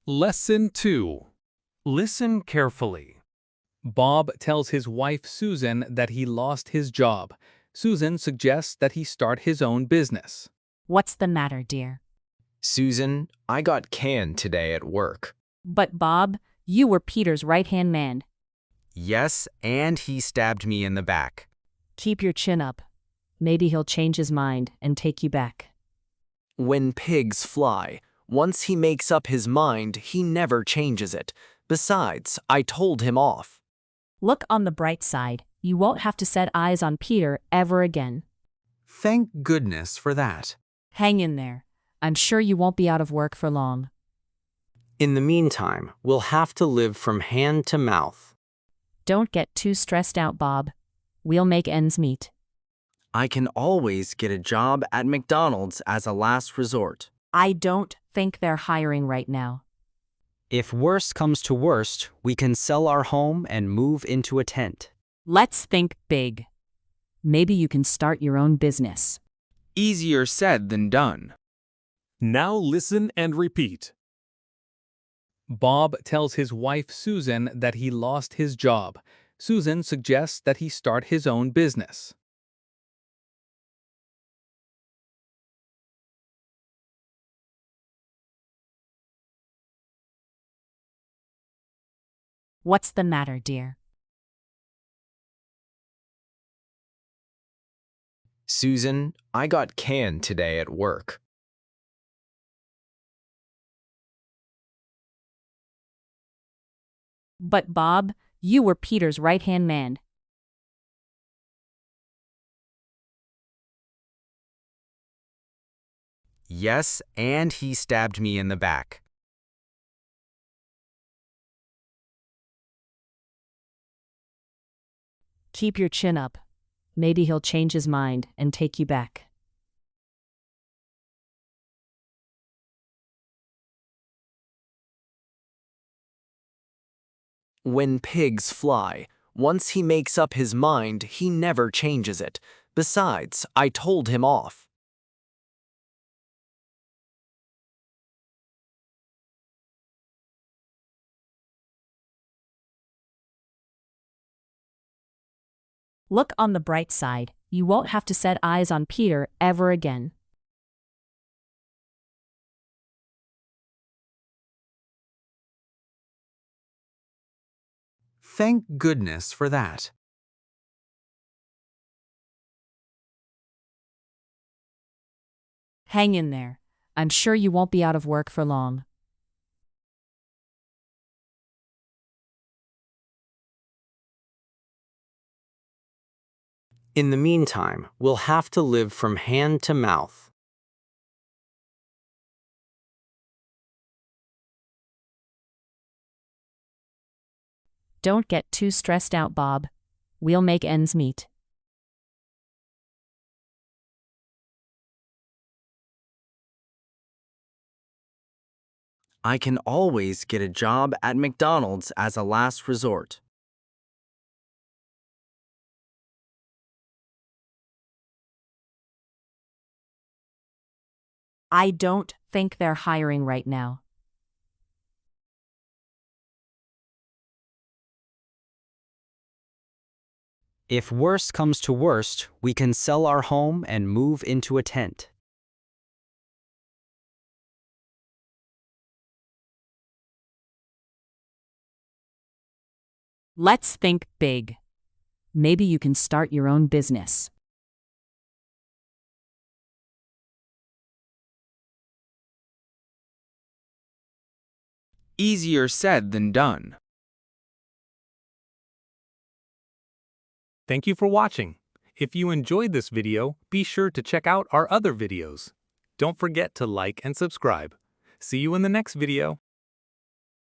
Lesson 2. Listen carefully. Bob tells his wife Susan that he lost his job. Susan suggests that he start his own business. What's the matter, dear? Susan, I got canned today at work. But Bob, you were Peter's right-hand man. Yes, and he stabbed me in the back. Keep your chin up. Maybe he'll change his mind and take you back. When pigs fly, once he makes up his mind, he never changes it. Besides, I told him off. Look on the bright side. You won't have to set eyes on Peter ever again. Thank goodness for that. Hang in there. I'm sure you won't be out of work for long. In the meantime, we'll have to live from hand to mouth. Don't get too stressed out, Bob. We'll make ends meet. I can always get a job at McDonald's as a last resort. I don't think they're hiring right now. If worst comes to worst, we can sell our home and move into a tent. Let's think big. Maybe you can start your own business. Easier said than done. Now listen and repeat. Bob tells his wife Susan that he lost his job. Susan suggests that he start his own business. What's the matter, dear? Susan, I got canned today at work. But Bob, you were Peter's right-hand man. Yes, and he stabbed me in the back. Keep your chin up. Maybe he'll change his mind and take you back. When pigs fly, once he makes up his mind, he never changes it. Besides, I told him off. Look on the bright side. You won't have to set eyes on Peter ever again. Thank goodness for that. Hang in there. I'm sure you won't be out of work for long. In the meantime, we'll have to live from hand to mouth. Don't get too stressed out, Bob. We'll make ends meet. I can always get a job at McDonald's as a last resort. I don't think they're hiring right now. If worst comes to worst, we can sell our home and move into a tent. Let's think big. Maybe you can start your own business. Easier said than done. Thank you for watching. If you enjoyed this video, be sure to check out our other videos. Don't forget to like and subscribe. See you in the next video.